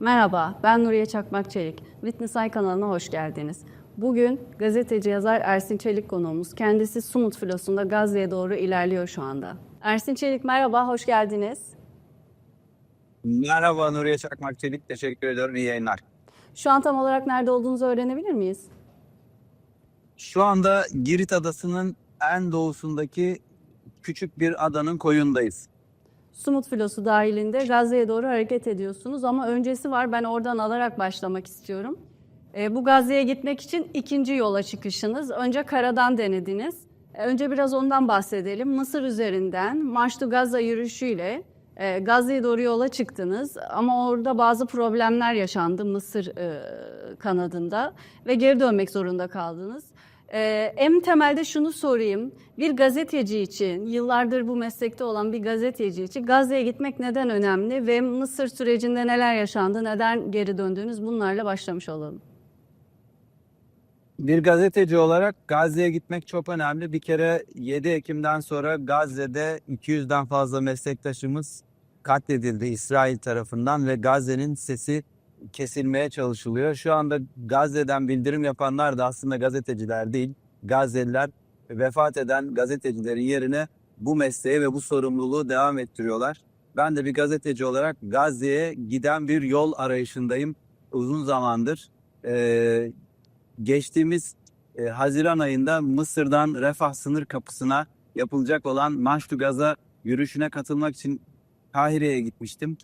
Merhaba, ben Nuriye Çakmak Çelik. Witness Eye kanalına hoş geldiniz. Bugün gazeteci yazar Ersin Çelik konuğumuz. Kendisi Sumut filosunda Gazze'ye doğru ilerliyor şu anda. Ersin Çelik merhaba, hoş geldiniz. Merhaba Nuriye Çakmak Çelik. Teşekkür ediyorum. İyi yayınlar. Şu an tam olarak nerede olduğunuzu öğrenebilir miyiz? Şu anda Girit Adası'nın en doğusundaki küçük bir adanın koyundayız. Sumut filosu dahilinde Gazze'ye doğru hareket ediyorsunuz ama öncesi var. Ben oradan alarak başlamak istiyorum. Bu Gazze'ye gitmek için ikinci yola çıkışınız. Önce karadan denediniz. Önce biraz ondan bahsedelim. Mısır üzerinden Marş to Gaza yürüyüşüyle Gazze'ye doğru yola çıktınız. Ama orada bazı problemler yaşandı Mısır kanadında ve geri dönmek zorunda kaldınız. En temelde şunu sorayım. Bir gazeteci için, yıllardır bu meslekte olan bir gazeteci için Gazze'ye gitmek neden önemli ve Mısır sürecinde neler yaşandı, neden geri döndünüz? Bunlarla başlamış olalım. Bir gazeteci olarak Gazze'ye gitmek çok önemli. Bir kere 7 Ekim'den sonra Gazze'de 200'den fazla meslektaşımız katledildi İsrail tarafından ve Gazze'nin sesi kesilmeye çalışılıyor. Şu anda Gazze'den bildirim yapanlar da aslında gazeteciler değil, Gazze'liler. Vefat eden gazetecilerin yerine bu mesleği ve bu sorumluluğu devam ettiriyorlar. Ben de bir gazeteci olarak Gazze'ye giden bir yol arayışındayım uzun zamandır. Geçtiğimiz Haziran ayında Mısır'dan Refah sınır kapısına yapılacak olan Marş to Gaza yürüyüşüne katılmak için Kahire'ye gitmiştim.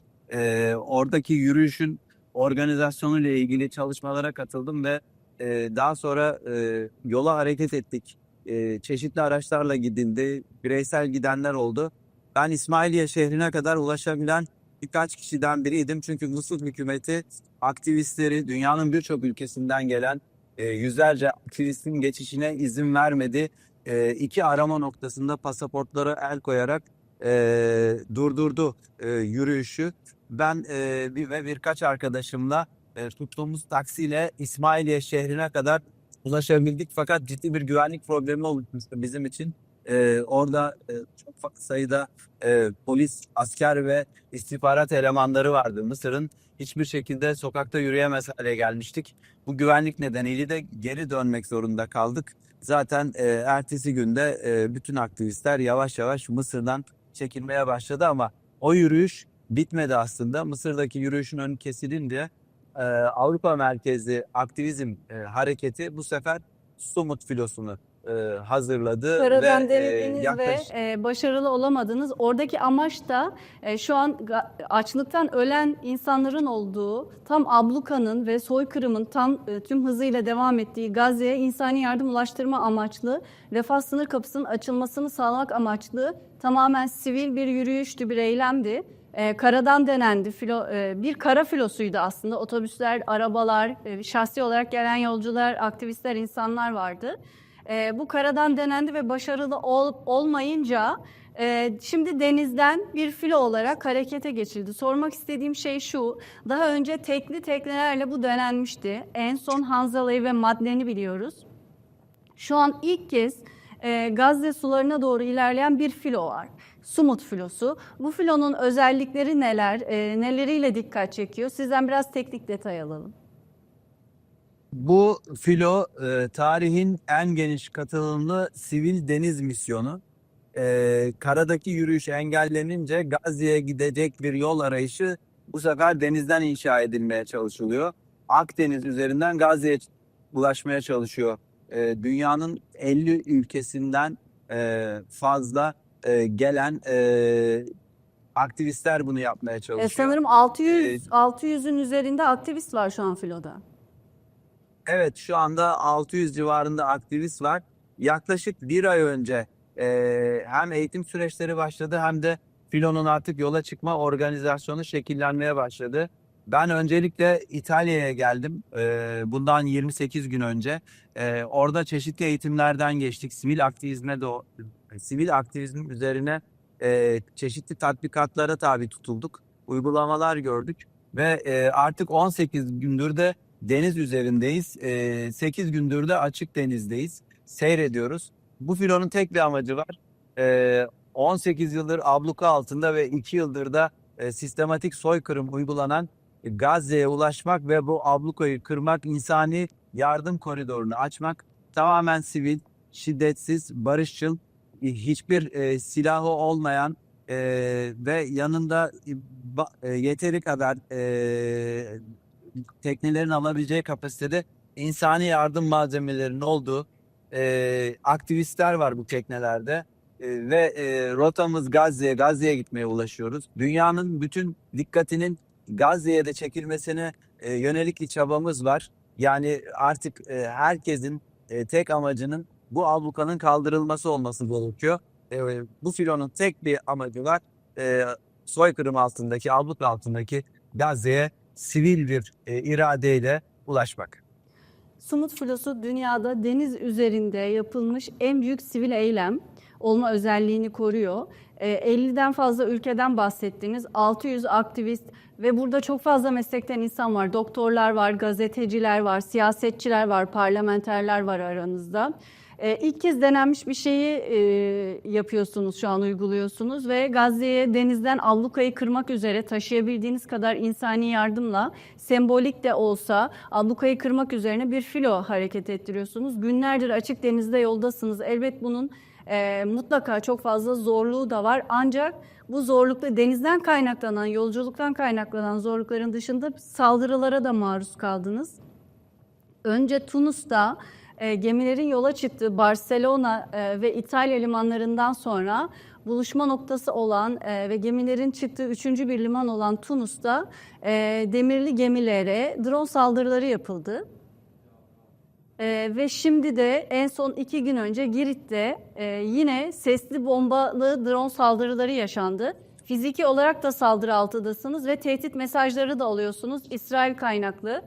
Oradaki yürüyüşün organizasyonu ile ilgili çalışmalara katıldım ve daha sonra yola hareket ettik. Çeşitli araçlarla gidildi, bireysel gidenler oldu. Ben İsmailiye şehrine kadar ulaşabilen birkaç kişiden biriydim. Çünkü Mısır hükümeti aktivistleri, dünyanın birçok ülkesinden gelen yüzlerce aktivistin geçişine izin vermedi. İki arama noktasında pasaportlara el koyarak durdurdu yürüyüşü. Ben ve birkaç arkadaşımla tuttuğumuz taksiyle İsmailiye şehrine kadar ulaşabildik. Fakat ciddi bir güvenlik problemi oluşmuştu bizim için. Orada çok sayıda polis, asker ve istihbarat elemanları vardı. Mısır'ın hiçbir şekilde sokakta yürüyemez hale gelmiştik. Bu güvenlik nedeniyle de geri dönmek zorunda kaldık. Zaten ertesi günde bütün aktivistler yavaş yavaş Mısır'dan çekilmeye başladı ama o yürüyüş bitmedi aslında. Mısır'daki yürüyüşün önü kesilince Avrupa merkezli aktivizm hareketi bu sefer Sumut filosunu hazırladı ve Karadan denediniz yaklaşık ve başarılı olamadınız. Oradaki amaç da şu an açlıktan ölen insanların olduğu, tam ablukanın ve soykırımın tüm hızıyla devam ettiği Gazze'ye insani yardım ulaştırma amaçlı, Refah sınır kapısının açılmasını sağlamak amaçlı tamamen sivil bir yürüyüştü, bir eylemdi. Karadan denendi. Bir kara filosuydu aslında. Otobüsler, arabalar, şahsi olarak gelen yolcular, aktivistler, insanlar vardı. Bu karadan denendi ve başarılı olmayınca şimdi denizden bir filo olarak harekete geçildi. Sormak istediğim şey şu, daha önce tekli teknelerle bu denenmişti. En son Hanzala'yı ve Madlen'i biliyoruz. Şu an ilk kez Gazze sularına doğru ilerleyen bir filo var. Sumut filosu. Bu filonun özellikleri neler, neleriyle dikkat çekiyor? Sizden biraz teknik detay alalım. bu filo tarihin en geniş katılımlı sivil deniz misyonu. Karadaki yürüyüş engellenince Gazze'ye gidecek bir yol arayışı bu sefer denizden inşa edilmeye çalışılıyor. Akdeniz üzerinden Gazze'ye ulaşmaya çalışıyor. Dünyanın 50 ülkesinden fazla gelen aktivistler bunu yapmaya çalışıyor. Sanırım Ee, 600'ün üzerinde aktivist var şu an filoda. Evet, şu anda 600 civarında aktivist var. Yaklaşık bir ay önce hem eğitim süreçleri başladı hem de filonun artık yola çıkma organizasyonu şekillenmeye başladı. Ben öncelikle İtalya'ya geldim. Bundan 28 gün önce. Orada çeşitli eğitimlerden geçtik. Sivil aktivizm üzerine çeşitli tatbikatlara tabi tutulduk. Uygulamalar gördük ve artık 18 gündür de deniz üzerindeyiz. 8 gündür de açık denizdeyiz. Seyrediyoruz. Bu filonun tek bir amacı var. 18 yıldır abluka altında ve 2 yıldır da sistematik soykırım uygulanan Gazze'ye ulaşmak ve bu ablukayı kırmak, insani yardım koridorunu açmak, tamamen sivil, şiddetsiz, barışçıl, hiçbir silahı olmayan ve yanında yeteri kadar teknelerin alabileceği kapasitede insani yardım malzemelerinin olduğu aktivistler var bu teknelerde. Ve rotamız Gazze'ye gitmeye ulaşıyoruz. Dünyanın bütün dikkatinin Gazze'ye de çekilmesine yönelik bir çabamız var. Yani artık herkesin tek amacının bu ablukanın kaldırılması olması gerekiyor. Bu filonun tek bir amacı var. Soykırım altındaki, abluka altındaki Gazze'ye sivil bir iradeyle ulaşmak. Sumut filosu dünyada deniz üzerinde yapılmış en büyük sivil eylem olma özelliğini koruyor. 50'den fazla ülkeden bahsettiğiniz 600 aktivist ve burada çok fazla meslekten insan var. Doktorlar var, gazeteciler var, siyasetçiler var, parlamenterler var aranızda. İlk kez denenmiş bir şeyi yapıyorsunuz, şu an uyguluyorsunuz ve Gazze'ye denizden ablukayı kırmak üzere taşıyabildiğiniz kadar insani yardımla sembolik de olsa ablukayı kırmak üzerine bir filo hareket ettiriyorsunuz. Günlerdir açık denizde yoldasınız. Elbet bunun mutlaka çok fazla zorluğu da var. Ancak bu zorlukla denizden kaynaklanan, yolculuktan kaynaklanan zorlukların dışında saldırılara da maruz kaldınız. Önce Tunus'ta gemilerin yola çıktığı Barcelona ve İtalya limanlarından sonra buluşma noktası olan ve gemilerin çıktığı üçüncü bir liman olan Tunus'ta demirli gemilere drone saldırıları yapıldı. Ve şimdi de en son 2 gün önce Girit'te yine sesli bombalı drone saldırıları yaşandı. Fiziki olarak da saldırı altındasınız ve tehdit mesajları da alıyorsunuz. İsrail kaynaklı.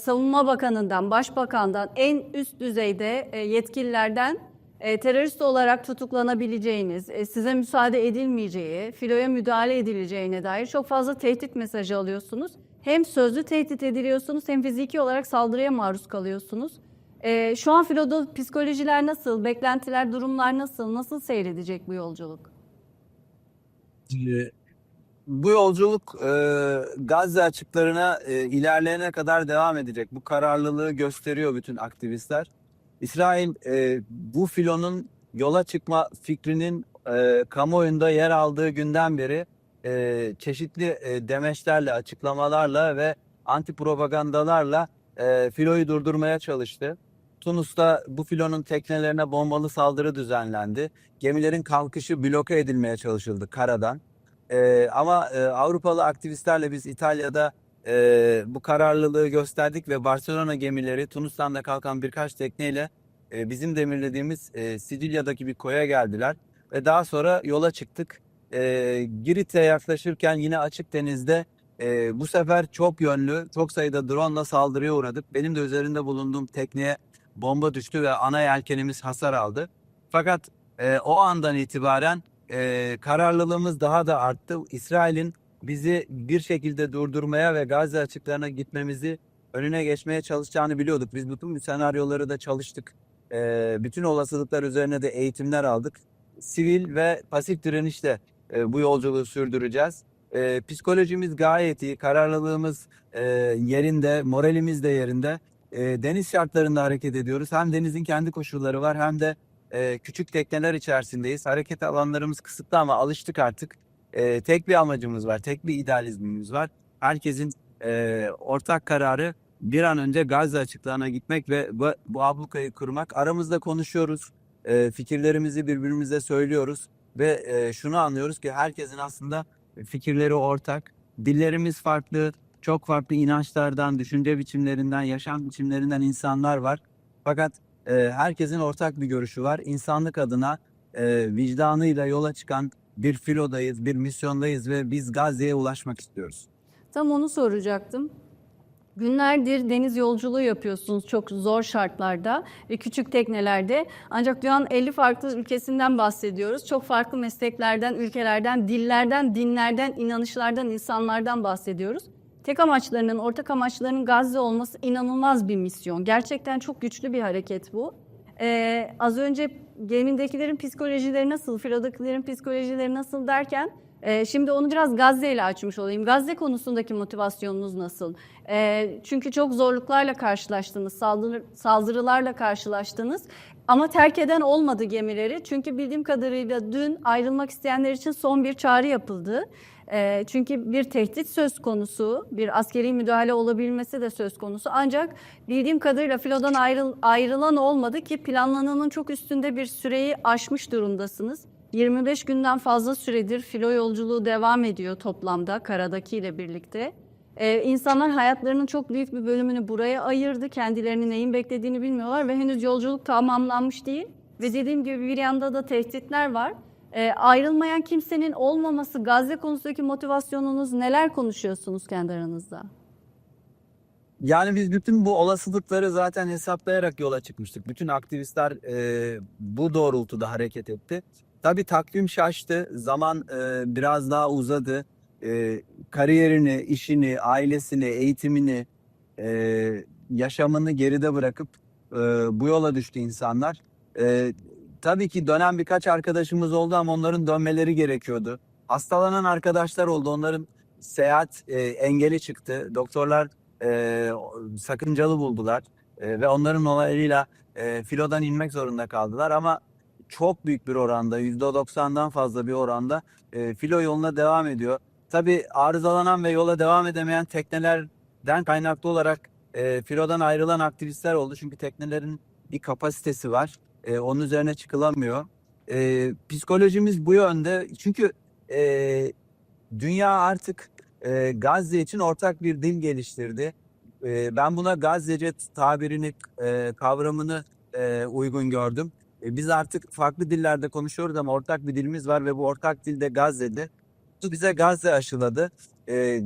Savunma Bakanı'ndan, Başbakan'dan, en üst düzeyde yetkililerden terörist olarak tutuklanabileceğiniz, size müsaade edilmeyeceği, filoya müdahale edileceğine dair çok fazla tehdit mesajı alıyorsunuz. Hem sözlü tehdit ediliyorsunuz hem fiziki olarak saldırıya maruz kalıyorsunuz. Şu an filoda psikolojiler nasıl, beklentiler, durumlar nasıl seyredecek bu yolculuk? Bu yolculuk Gazze açıklarına ilerleyene kadar devam edecek. Bu kararlılığı gösteriyor bütün aktivistler. İsrail bu filonun yola çıkma fikrinin kamuoyunda yer aldığı günden beri çeşitli demeçlerle, açıklamalarla ve anti propagandalarla filoyu durdurmaya çalıştı. Tunus'ta bu filonun teknelerine bombalı saldırı düzenlendi. Gemilerin kalkışı bloke edilmeye çalışıldı karadan. Ama Avrupalı aktivistlerle biz İtalya'da bu kararlılığı gösterdik ve Barcelona gemileri Tunus'tan da kalkan birkaç tekneyle bizim demirlediğimiz Sicilya'daki bir koya geldiler ve daha sonra yola çıktık. Girit'e yaklaşırken yine açık denizde bu sefer çok yönlü, çok sayıda drone'la saldırıya uğradık. Benim de üzerinde bulunduğum tekneye bomba düştü ve ana yelkenimiz hasar aldı. Fakat o andan itibaren kararlılığımız daha da arttı. İsrail'in bizi bir şekilde durdurmaya ve Gazze açıklarına gitmemizi önüne geçmeye çalışacağını biliyorduk. Biz bütün senaryoları da çalıştık. Bütün olasılıklar üzerine de eğitimler aldık. Sivil ve pasif direnişle bu yolculuğu sürdüreceğiz. Psikolojimiz gayet iyi, kararlılığımız yerinde, moralimiz de yerinde. Deniz şartlarında hareket ediyoruz. Hem denizin kendi koşulları var hem de küçük tekneler içerisindeyiz. Hareket alanlarımız kısıtlı ama alıştık artık. Tek bir amacımız var, tek bir idealizmimiz var. Herkesin ortak kararı bir an önce Gazze açıklarına gitmek ve bu ablukayı kurmak. Aramızda konuşuyoruz, fikirlerimizi birbirimize söylüyoruz ve şunu anlıyoruz ki herkesin aslında fikirleri ortak. Dillerimiz farklı, çok farklı inançlardan, düşünce biçimlerinden, yaşam biçimlerinden insanlar var. Fakat herkesin ortak bir görüşü var. İnsanlık adına vicdanıyla yola çıkan bir filodayız, bir misyondayız ve biz Gazze'ye ulaşmak istiyoruz. Tam onu soracaktım. Günlerdir deniz yolculuğu yapıyorsunuz çok zor şartlarda ve küçük teknelerde. Ancak dünyanın 50 farklı ülkesinden bahsediyoruz. Çok farklı mesleklerden, ülkelerden, dillerden, dinlerden, inanışlardan, insanlardan bahsediyoruz. Tek amaçlarının, ortak amaçlarının Gazze olması inanılmaz bir misyon. Gerçekten çok güçlü bir hareket bu. Az önce gemindekilerin psikolojileri nasıl, filodakilerin psikolojileri nasıl derken Şimdi onu biraz Gazze ile açmış olayım. Gazze konusundaki motivasyonunuz nasıl? Çünkü çok zorluklarla karşılaştınız, saldırılarla karşılaştınız. Ama terk eden olmadı gemileri. Çünkü bildiğim kadarıyla dün ayrılmak isteyenler için son bir çağrı yapıldı. Çünkü bir tehdit söz konusu, bir askeri müdahale olabilmesi de söz konusu. Ancak bildiğim kadarıyla filodan ayrılan olmadı ki planlananın çok üstünde bir süreyi aşmış durumdasınız. 25 günden fazla süredir filo yolculuğu devam ediyor toplamda karadakiyle birlikte. İnsanlar hayatlarının çok büyük bir bölümünü buraya ayırdı. Kendilerini neyin beklediğini bilmiyorlar ve henüz yolculuk tamamlanmış değil. Ve dediğim gibi bir yanda da tehditler var. Ayrılmayan kimsenin olmaması, Gazze konusundaki motivasyonunuz neler konuşuyorsunuz kendi aranızda? Yani biz bütün bu olasılıkları zaten hesaplayarak yola çıkmıştık. Bütün aktivistler bu doğrultuda hareket etti. Tabii takvim şaştı, zaman biraz daha uzadı. Kariyerini, işini, ailesini, eğitimini, yaşamını geride bırakıp bu yola düştü insanlar. Tabii ki dönen birkaç arkadaşımız oldu ama onların dönmeleri gerekiyordu. Hastalanan arkadaşlar oldu, onların seyahat engeli çıktı. Doktorlar sakıncalı buldular ve onların onayıyla filodan inmek zorunda kaldılar ama çok büyük bir oranda, %90'dan fazla bir oranda filo yoluna devam ediyor. Tabii arızalanan ve yola devam edemeyen teknelerden kaynaklı olarak filodan ayrılan aktivistler oldu. Çünkü teknelerin bir kapasitesi var. Onun üzerine çıkılamıyor. Psikolojimiz bu yönde. Çünkü dünya artık Gazze için ortak bir dil geliştirdi. Ben buna Gazze'ce tabirini, kavramını uygun gördüm. Biz artık farklı dillerde konuşuyoruz ama ortak bir dilimiz var ve bu ortak dil de Gazze'de. Bu bize Gazze aşıladı.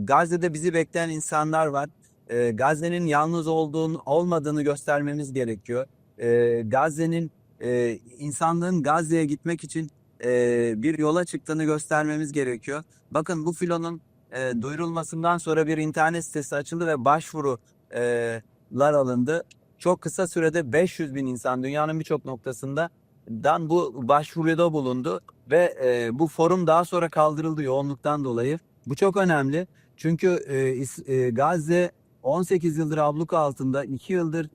Gazze'de bizi bekleyen insanlar var. Gazze'nin yalnız olmadığını göstermemiz gerekiyor. Gazze'nin insanlığın Gazze'ye gitmek için bir yola çıktığını göstermemiz gerekiyor. Bakın bu filonun duyurulmasından sonra bir internet sitesi açıldı ve başvurular alındı. Çok kısa sürede 500 bin insan dünyanın birçok noktasından bu başvuruda bulundu ve bu forum daha sonra kaldırıldı yoğunluktan dolayı. Bu çok önemli çünkü Gazze 18 yıldır abluka altında, 2 yıldır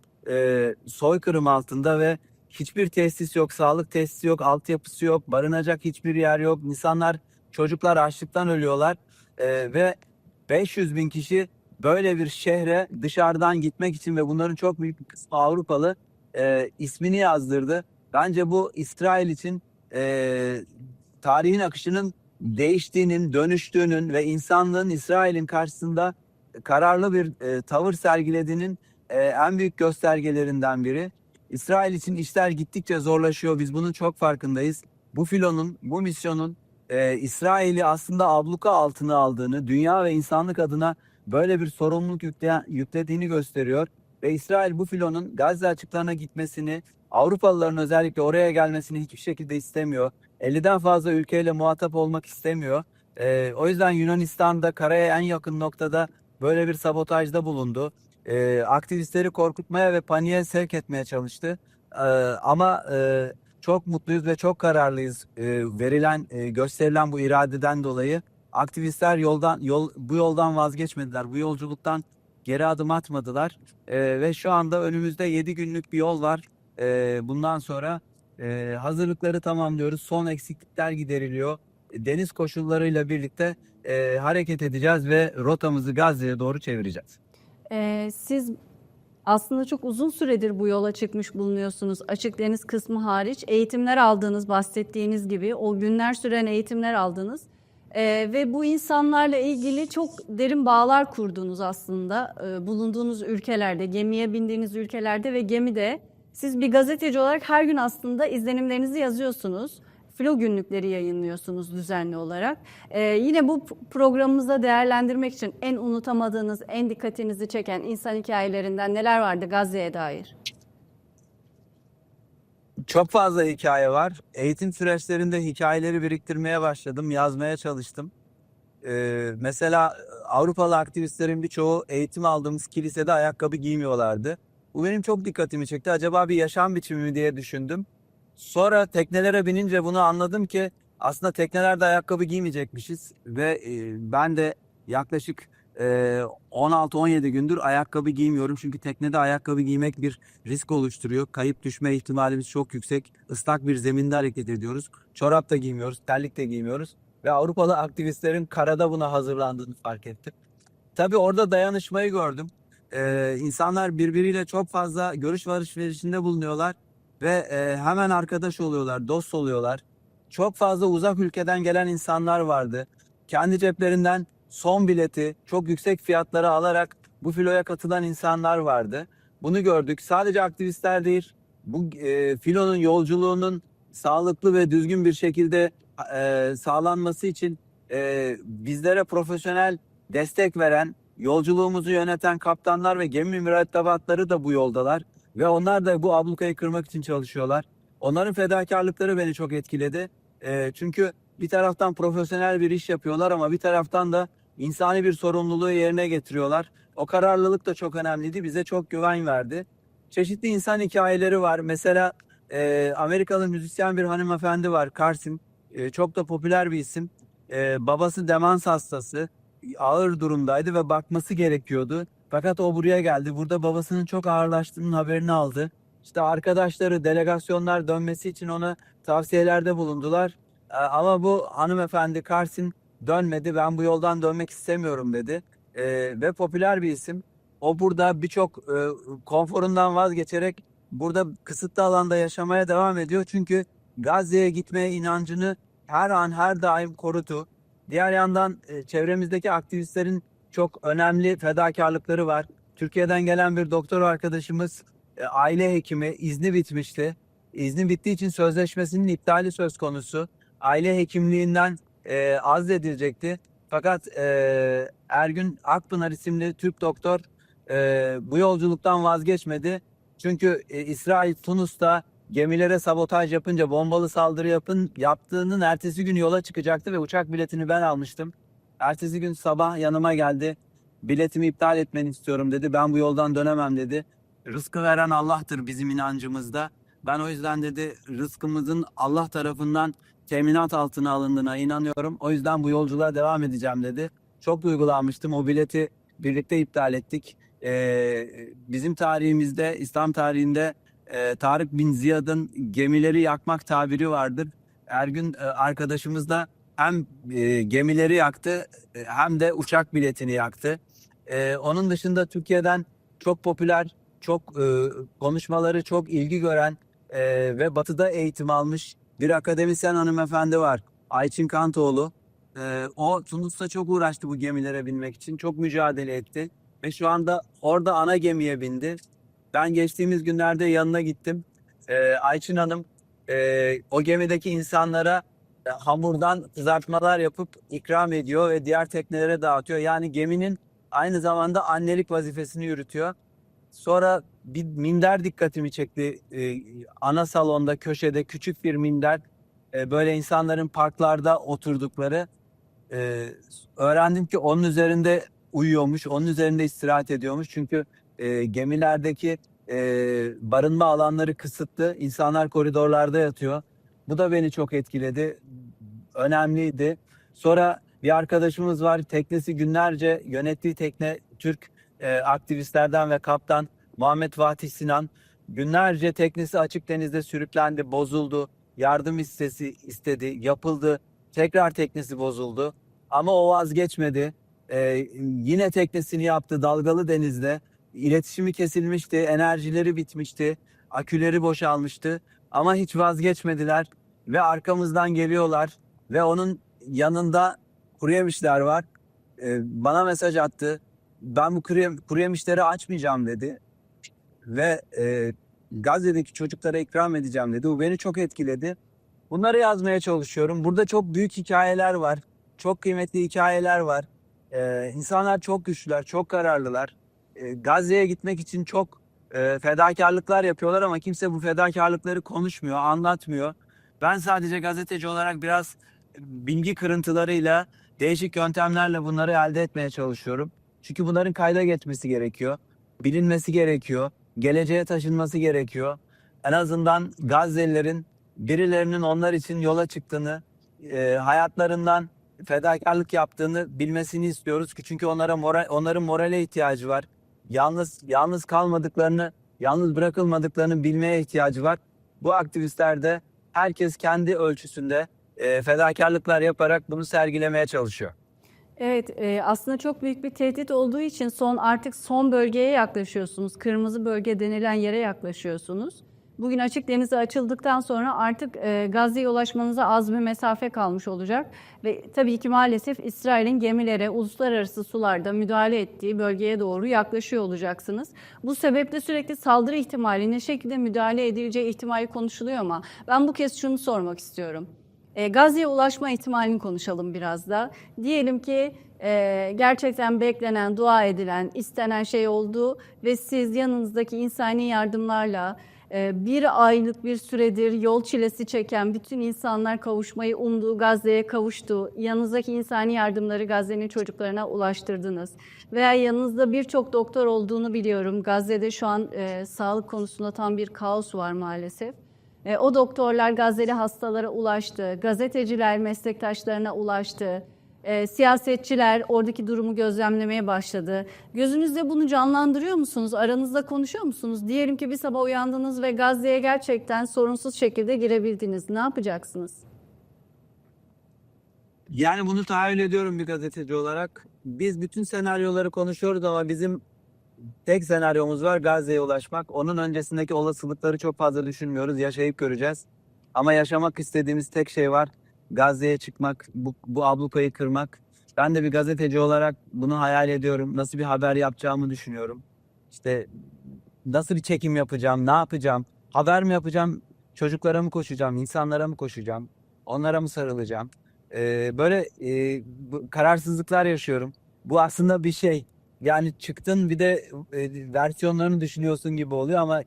soykırım altında ve hiçbir tesis yok, sağlık tesisi yok, altyapısı yok, barınacak hiçbir yer yok. İnsanlar, çocuklar açlıktan ölüyorlar ve 500 bin kişi böyle bir şehre dışarıdan gitmek için ve bunların çok büyük bir kısmı Avrupalı ismini yazdırdı. Bence bu İsrail için tarihin akışının değiştiğinin, dönüştüğünün ve insanlığın İsrail'in karşısında kararlı bir tavır sergilediğinin en büyük göstergelerinden biri. İsrail için işler gittikçe zorlaşıyor. Biz bunun çok farkındayız. Bu filonun, bu misyonun İsrail'i aslında abluka altına aldığını, dünya ve insanlık adına böyle bir sorumluluk yüklediğini gösteriyor. Ve İsrail bu filonun Gazze açıklarına gitmesini, Avrupalıların özellikle oraya gelmesini hiçbir şekilde istemiyor. 50'den fazla ülkeyle muhatap olmak istemiyor. O yüzden Yunanistan'da karaya en yakın noktada böyle bir sabotajda bulundu. Aktivistleri korkutmaya ve paniğe sevk etmeye çalıştı. Ama çok mutluyuz ve çok kararlıyız gösterilen bu iradeden dolayı. Aktivistler bu yoldan vazgeçmediler. Bu yolculuktan geri adım atmadılar. Ve şu anda önümüzde 7 günlük bir yol var. Bundan sonra hazırlıkları tamamlıyoruz. Son eksiklikler gideriliyor. Deniz koşullarıyla birlikte hareket edeceğiz ve rotamızı Gazze'ye doğru çevireceğiz. Siz aslında çok uzun süredir bu yola çıkmış bulunuyorsunuz. Açık deniz kısmı hariç eğitimler aldığınız, bahsettiğiniz gibi o günler süren eğitimler aldınız. Ve bu insanlarla ilgili çok derin bağlar kurdunuz aslında. Bulunduğunuz ülkelerde, gemiye bindiğiniz ülkelerde ve gemide siz bir gazeteci olarak her gün aslında izlenimlerinizi yazıyorsunuz. Filo günlükleri yayınlıyorsunuz düzenli olarak. Yine bu programımızda değerlendirmek için en unutamadığınız, en dikkatinizi çeken insan hikayelerinden neler vardı Gazze'ye dair? Çok fazla hikaye var. Eğitim süreçlerinde hikayeleri biriktirmeye başladım, yazmaya çalıştım. Mesela Avrupalı aktivistlerin birçoğu eğitim aldığımız kilisede ayakkabı giymiyorlardı. Bu benim çok dikkatimi çekti. Acaba bir yaşam biçimi mi diye düşündüm. Sonra teknelere binince bunu anladım ki Aslında teknelerde ayakkabı giymeyecekmişiz ve ben de yaklaşık 16-17 gündür ayakkabı giymiyorum. Çünkü teknede ayakkabı giymek bir risk oluşturuyor. Kayıp düşme ihtimalimiz çok yüksek. Islak bir zeminde hareket ediyoruz. Çorap da giymiyoruz, terlik de giymiyoruz. Ve Avrupalı aktivistlerin karada buna hazırlandığını fark ettim. Tabii orada dayanışmayı gördüm. İnsanlar birbiriyle çok fazla görüş alışverişinde bulunuyorlar ve hemen arkadaş oluyorlar, dost oluyorlar. Çok fazla uzak ülkeden gelen insanlar vardı. Kendi ceplerinden son bileti çok yüksek fiyatlara alarak bu filoya katılan insanlar vardı. Bunu gördük. Sadece aktivistler değil, bu filonun yolculuğunun sağlıklı ve düzgün bir şekilde sağlanması için bizlere profesyonel destek veren, yolculuğumuzu yöneten kaptanlar ve gemi mürettebatları da bu yoldalar. Ve onlar da bu ablukayı kırmak için çalışıyorlar. Onların fedakarlıkları beni çok etkiledi. Çünkü bir taraftan profesyonel bir iş yapıyorlar ama bir taraftan da insani bir sorumluluğu yerine getiriyorlar. O kararlılık da çok önemliydi. Bize çok güven verdi. Çeşitli insan hikayeleri var. Mesela Amerikalı müzisyen bir hanımefendi var, Karsim. Çok da popüler bir isim. Babası demans hastası, ağır durumdaydı ve bakması gerekiyordu. Fakat o buraya geldi. Burada babasının çok ağırlaştığının haberini aldı. İşte arkadaşları, delegasyonlar dönmesi için ona tavsiyelerde bulundular. Ama bu hanımefendi Karsin dönmedi. Ben bu yoldan dönmek istemiyorum dedi. Ve popüler bir isim. O burada birçok konforundan vazgeçerek burada kısıtlı alanda yaşamaya devam ediyor. Çünkü Gazze'ye gitmeye inancını her an her daim korudu. Diğer yandan çevremizdeki aktivistlerin çok önemli fedakarlıkları var. Türkiye'den gelen bir doktor arkadaşımız aile hekimi, izni bitmişti. İzni bittiği için sözleşmesinin iptali söz konusu. Aile hekimliğinden azledilecekti. Fakat Ergün Akpınar isimli Türk doktor bu yolculuktan vazgeçmedi. Çünkü İsrail Tunus'ta gemilere sabotaj yapınca, bombalı saldırı yaptığının ertesi gün yola çıkacaktı ve uçak biletini ben almıştım. Ertesi gün sabah yanıma geldi. Biletimi iptal etmeni istiyorum dedi. Ben bu yoldan dönemem dedi. Rızkı veren Allah'tır bizim inancımızda. Ben o yüzden dedi rızkımızın Allah tarafından teminat altına alındığına inanıyorum. O yüzden bu yolculuğa devam edeceğim dedi. Çok duygulanmıştım. O bileti birlikte iptal ettik. Bizim tarihimizde, İslam tarihinde Tarık bin Ziyad'ın gemileri yakmak tabiri vardır. Ergün arkadaşımız da hem gemileri yaktı hem de uçak biletini yaktı. Onun dışında Türkiye'den çok popüler, çok konuşmaları çok ilgi gören ve Batı'da eğitim almış bir akademisyen hanımefendi var. Ayçin Kantoğlu. O Tunus'ta çok uğraştı bu gemilere binmek için. Çok mücadele etti. Ve şu anda orada ana gemiye bindi. Ben geçtiğimiz günlerde yanına gittim. Ayçin Hanım o gemideki insanlara hamurdan kızartmalar yapıp ikram ediyor ve diğer teknelere dağıtıyor. Yani geminin aynı zamanda annelik vazifesini yürütüyor. Sonra bir minder dikkatimi çekti. Ana salonda köşede küçük bir minder. Böyle insanların parklarda oturdukları. Öğrendim ki onun üzerinde uyuyormuş, onun üzerinde istirahat ediyormuş. Çünkü gemilerdeki barınma alanları kısıtlı. İnsanlar koridorlarda yatıyor. Bu da beni çok etkiledi. Önemliydi. Sonra bir arkadaşımız var. Teknesi günlerce yönettiği tekne Türk aktivistlerden ve kaptan Muhammed Fatih Sinan. Günlerce teknesi açık denizde sürüklendi, bozuldu. Yardım istedi, yapıldı. Tekrar teknesi bozuldu. Ama o vazgeçmedi. Yine teknesini yaptı dalgalı denizde. İletişimi kesilmişti, enerjileri bitmişti, aküleri boşalmıştı. Ama hiç vazgeçmediler ve arkamızdan geliyorlar. Ve onun yanında kuru yemişler var. Bana mesaj attı. Ben bu kuru yemişleri açmayacağım dedi. Ve Gazze'deki çocuklara ikram edeceğim dedi. Bu beni çok etkiledi. Bunları yazmaya çalışıyorum. Burada çok büyük hikayeler var. Çok kıymetli hikayeler var. İnsanlar çok güçlüler, çok kararlılar. Gazze'ye gitmek için çok fedakarlıklar yapıyorlar ama kimse bu fedakarlıkları konuşmuyor, anlatmıyor. Ben sadece gazeteci olarak biraz bilgi kırıntılarıyla, değişik yöntemlerle bunları elde etmeye çalışıyorum. Çünkü bunların kayda geçmesi gerekiyor. Bilinmesi gerekiyor. Geleceğe taşınması gerekiyor. En azından Gazze'lilerin birilerinin onlar için yola çıktığını hayatlarından fedakarlık yaptığını bilmesini istiyoruz ki çünkü onların morale ihtiyacı var. Yalnız kalmadıklarını, yalnız bırakılmadıklarını bilmeye ihtiyacı var. Bu aktivistler de herkes kendi ölçüsünde fedakarlıklar yaparak bunu sergilemeye çalışıyor. Evet, aslında çok büyük bir tehdit olduğu için artık son bölgeye yaklaşıyorsunuz. Kırmızı bölge denilen yere yaklaşıyorsunuz. Bugün açık denize açıldıktan sonra artık Gazze'ye ulaşmanıza az bir mesafe kalmış olacak. Ve tabii ki maalesef İsrail'in gemilere uluslararası sularda müdahale ettiği bölgeye doğru yaklaşıyor olacaksınız. Bu sebeple sürekli saldırı ihtimali, ne şekilde müdahale edileceği ihtimali konuşuluyor ama ben bu kez şunu sormak istiyorum. Gazze'ye ulaşma ihtimalini konuşalım biraz da. Diyelim ki gerçekten beklenen, dua edilen, istenen şey oldu ve siz yanınızdaki insani yardımlarla bir aylık bir süredir yol çilesi çeken bütün insanlar kavuşmayı umduğu Gazze'ye kavuştu. Yanınızdaki insani yardımları Gazze'nin çocuklarına ulaştırdınız. Veya yanınızda birçok doktor olduğunu biliyorum. Gazze'de şu an sağlık konusunda tam bir kaos var maalesef. O doktorlar Gazze'li hastalara ulaştı, gazeteciler meslektaşlarına ulaştı, siyasetçiler oradaki durumu gözlemlemeye başladı. Gözünüzde bunu canlandırıyor musunuz? Aranızda konuşuyor musunuz? Diyelim ki bir sabah uyandınız ve Gazze'ye gerçekten sorunsuz şekilde girebildiniz. Ne yapacaksınız? Yani bunu tahayyül ediyorum bir gazeteci olarak. Biz bütün senaryoları konuşuyoruz ama bizim tek senaryomuz var, Gazze'ye ulaşmak. Onun öncesindeki olasılıkları çok fazla düşünmüyoruz. Yaşayıp göreceğiz. Ama yaşamak istediğimiz tek şey var. Gazze'ye çıkmak, bu ablukayı kırmak. Ben de bir gazeteci olarak bunu hayal ediyorum. Nasıl bir haber yapacağımı düşünüyorum. İşte nasıl bir çekim yapacağım, ne yapacağım? Haber mi yapacağım, çocuklara mı koşacağım, insanlara mı koşacağım, onlara mı sarılacağım? Böyle kararsızlıklar yaşıyorum. Bu aslında bir şey. Yani çıktın bir de versiyonlarını düşünüyorsun gibi oluyor ama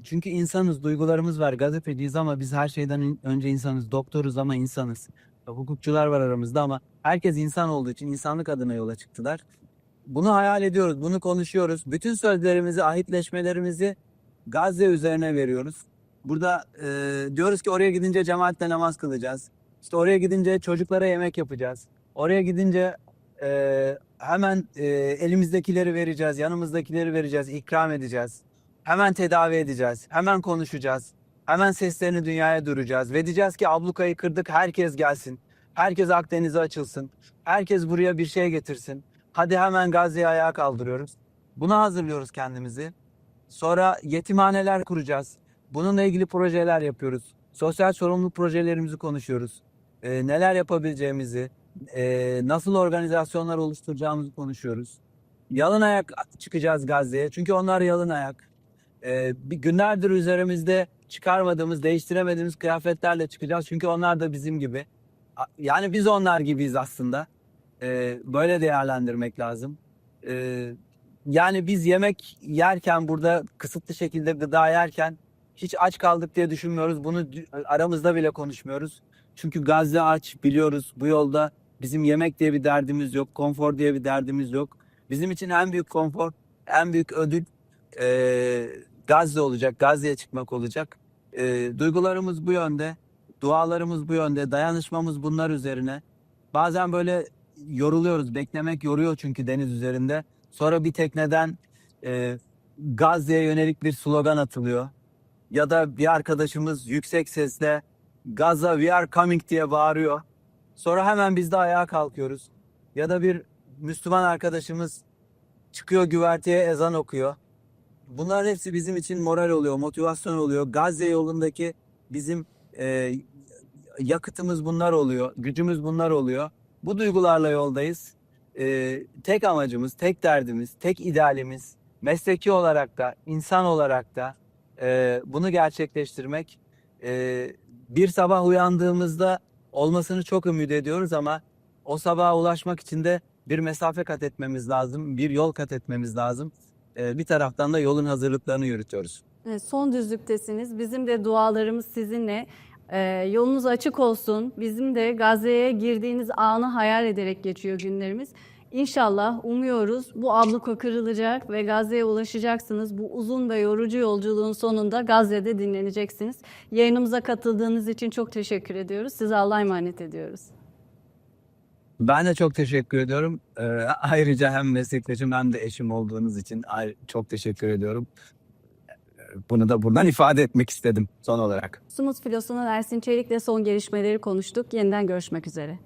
çünkü insanız, duygularımız var. Gazeteciyiz ama biz her şeyden önce insanız. Doktoruz ama insanız. Hukukçular var aramızda ama herkes insan olduğu için insanlık adına yola çıktılar. Bunu hayal ediyoruz, bunu konuşuyoruz. Bütün sözlerimizi, ahitleşmelerimizi Gazze üzerine veriyoruz. Burada diyoruz ki oraya gidince cemaatle namaz kılacağız. İşte oraya gidince çocuklara yemek yapacağız. Oraya gidince hemen elimizdekileri vereceğiz, yanımızdakileri vereceğiz, ikram edeceğiz. Hemen tedavi edeceğiz, hemen konuşacağız. Hemen seslerini dünyaya duyuracağız. Ve diyeceğiz ki ablukayı kırdık, herkes gelsin. Herkes Akdeniz'e açılsın. Herkes buraya bir şey getirsin. Hadi hemen Gazze'yi ayağa kaldırıyoruz. Buna hazırlıyoruz kendimizi. Sonra yetimhaneler kuracağız. Bununla ilgili projeler yapıyoruz. Sosyal sorumluluk projelerimizi konuşuyoruz. Neler yapabileceğimizi, nasıl organizasyonlar oluşturacağımızı konuşuyoruz. Yalın ayak çıkacağız Gazze'ye. Çünkü onlar yalın ayak. Bir günlerdir üzerimizde çıkarmadığımız, değiştiremediğimiz kıyafetlerle çıkacağız. Çünkü onlar da bizim gibi. Yani biz onlar gibiyiz aslında. Böyle değerlendirmek lazım. Yani biz yemek yerken burada kısıtlı şekilde gıda yerken hiç aç kaldık diye düşünmüyoruz. Bunu aramızda bile konuşmuyoruz. Çünkü Gazze aç biliyoruz. Bu yolda bizim yemek diye bir derdimiz yok. Konfor diye bir derdimiz yok. Bizim için en büyük konfor, en büyük ödül Gazze olacak. Gazze'ye çıkmak olacak. Duygularımız bu yönde. Dualarımız bu yönde. Dayanışmamız bunlar üzerine. Bazen böyle yoruluyoruz. Beklemek yoruyor çünkü deniz üzerinde. Sonra bir tekneden Gazze'ye yönelik bir slogan atılıyor. Ya da bir arkadaşımız yüksek sesle Gaza we are coming diye bağırıyor. Sonra hemen biz de ayağa kalkıyoruz. Ya da bir Müslüman arkadaşımız çıkıyor güverteye ezan okuyor. Bunların hepsi bizim için moral oluyor, motivasyon oluyor. Gazze yolundaki bizim yakıtımız bunlar oluyor, gücümüz bunlar oluyor. Bu duygularla yoldayız. Tek amacımız, tek derdimiz, tek idealimiz mesleki olarak da, insan olarak da bunu gerçekleştirmek. Bir sabah uyandığımızda olmasını çok ümit ediyoruz ama o sabaha ulaşmak için de bir mesafe kat etmemiz lazım, bir yol kat etmemiz lazım. Bir taraftan da yolun hazırlıklarını yürütüyoruz. Son düzlüktesiniz. Bizim de dualarımız sizinle. Yolunuz açık olsun. Bizim de Gazze'ye girdiğiniz anı hayal ederek geçiyor günlerimiz. İnşallah umuyoruz bu abluka kırılacak ve Gazze'ye ulaşacaksınız. Bu uzun ve yorucu yolculuğun sonunda Gazze'de dinleneceksiniz. Yayınımıza katıldığınız için çok teşekkür ediyoruz. Size Allah'a emanet ediyoruz. Ben de çok teşekkür ediyorum. Ayrıca hem meslektaşım hem de eşim olduğunuz için çok teşekkür ediyorum. Bunu da buradan ifade etmek istedim son olarak. Sumut Filosu'nun Ersin Çelik'le son gelişmeleri konuştuk. Yeniden görüşmek üzere.